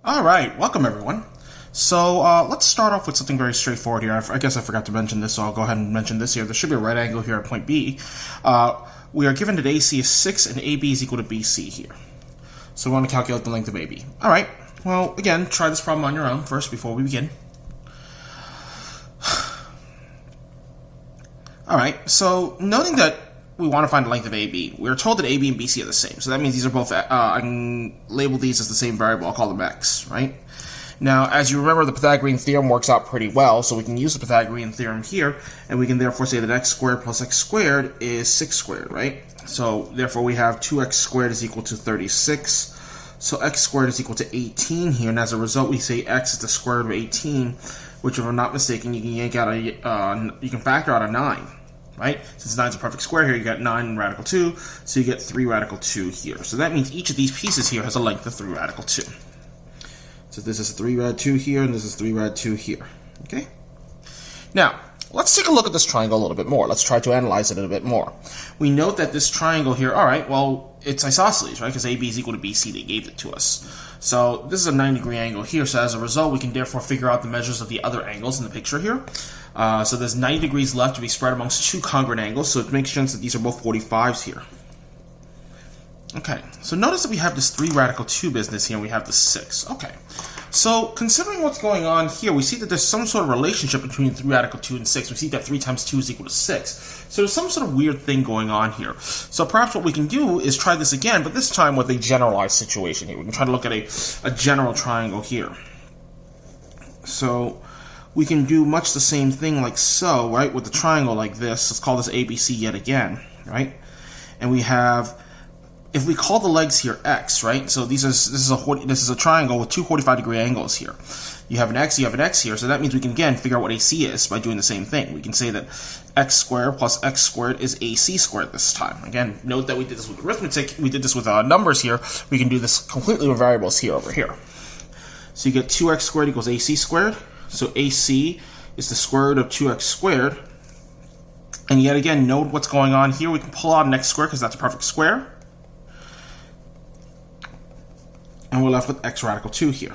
Alright, welcome everyone. So let's start off with something very straightforward here. I guess I forgot to mention this, so I'll go ahead and mention this here. There should be a right angle here at point B. We are given that AC is 6 and AB is equal to BC here. So we want to calculate the length of AB. Alright, well again, try this problem on your own first before we begin. Alright, so noting that we want to find the length of AB, we're told that AB and BC are the same. So that means these are both, I can label these as the same variable. I'll call them x, right? Now, as you remember, the Pythagorean theorem works out pretty well, so we can use the Pythagorean theorem here, and we can therefore say that x squared plus x squared is 6 squared, right? So, therefore, we have 2x squared is equal to 36. So x squared is equal to 18 here, and as a result, we say x is the square root of 18, which, if I'm not mistaken, you can yank out you can factor out a 9. Right? Since 9 is a perfect square here, you got 9 radical 2, so you get 3 radical 2 here. So that means each of these pieces here has a length of 3 radical 2. So this is 3 rad 2 here, and this is 3 rad 2 here. Okay? Now, let's take a look at this triangle a little bit more. Let's try to analyze it a bit more. We note that this triangle here, alright, well, it's isosceles, right? Because AB is equal to BC, they gave it to us. So this is a 90-degree angle here, so as a result, we can therefore figure out the measures of the other angles in the picture here. So there's 90 degrees left to be spread amongst two congruent angles, so it makes sense that these are both 45s here. Okay, so notice that we have this 3 radical 2 business here, and we have the 6. Okay, so considering what's going on here, we see that there's some sort of relationship between 3 radical 2 and 6. We see that 3 times 2 is equal to 6. So there's some sort of weird thing going on here. So perhaps what we can do is try this again, but this time with a generalized situation here. We can try to look at a general triangle here. So we can do much the same thing like so, right, with the triangle like this. Let's call this ABC yet again, right? And we have, if we call the legs here x, right? So this is a triangle with two 45-degree angles here. You have an x, you have an x here, so that means we can again figure out what AC is by doing the same thing. We can say that x squared plus x squared is AC squared this time. Again, note that we did this with arithmetic, we did this with numbers here. We can do this completely with variables here over here. So you get 2x squared equals AC squared. So AC is the square root of 2x squared. And yet again, note what's going on here. We can pull out an x squared because that's a perfect square. And we're left with x radical 2 here.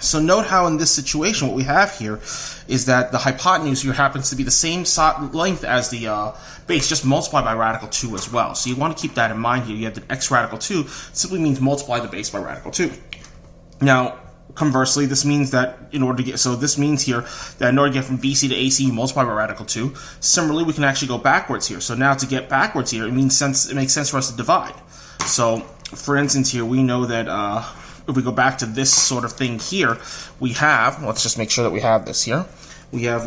So note how in this situation what we have here is that the hypotenuse here happens to be the same length as the base, just multiplied by radical 2 as well. So you want to keep that in mind here. You have that x radical 2 simply means multiply the base by radical 2. Now, conversely, this means that in order to get, so this means here that in order to get from BC to AC, you multiply by radical 2. Similarly, we can actually go backwards here. So now to get backwards here, it makes sense for us to divide. So, for instance here, we know that if we go back to this sort of thing here, we have, let's just make sure that we have this here. We have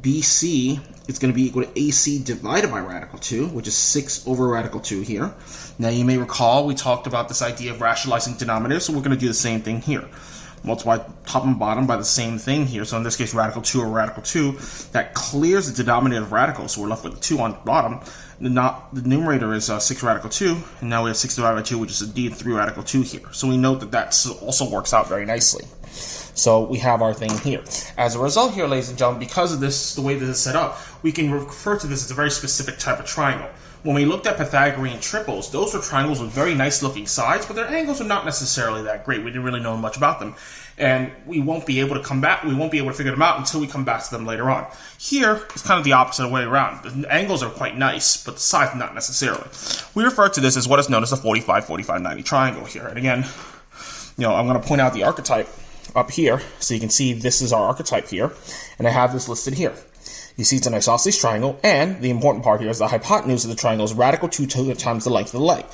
BC, it's going to be equal to AC divided by radical 2, which is 6 over radical 2 here. Now you may recall we talked about this idea of rationalizing denominators, so we're going to do the same thing here. Multiply top and bottom by the same thing here. So in this case, radical 2 over radical 2, that clears the denominator of radicals, so we're left with 2 on the bottom. The numerator is 6 radical 2, and now we have 6 divided by 2, which is indeed 3 radical 2 here. So we note that that also works out very nicely. So we have our thing here. As a result here, ladies and gentlemen, because of this, the way this is set up, we can refer to this as a very specific type of triangle. When we looked at Pythagorean triples, those were triangles with very nice looking sides, but their angles are not necessarily that great. We didn't really know much about them. And we won't be able to figure them out until we come back to them later on. Here, it's kind of the opposite way around. The angles are quite nice, but the sides not necessarily. We refer to this as what is known as a 45-45-90 triangle here. And again, I'm going to point out the archetype up here, so you can see this is our archetype here, and I have this listed here. You see it's an isosceles triangle, and the important part here is the hypotenuse of the triangle is radical 2 times the length of the leg.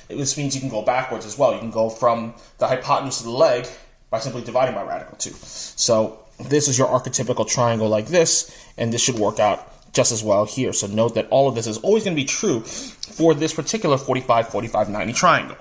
This means you can go backwards as well. You can go from the hypotenuse of the leg by simply dividing by radical 2. So this is your archetypical triangle like this, and this should work out just as well here. So note that all of this is always going to be true for this particular 45-45-90 triangle.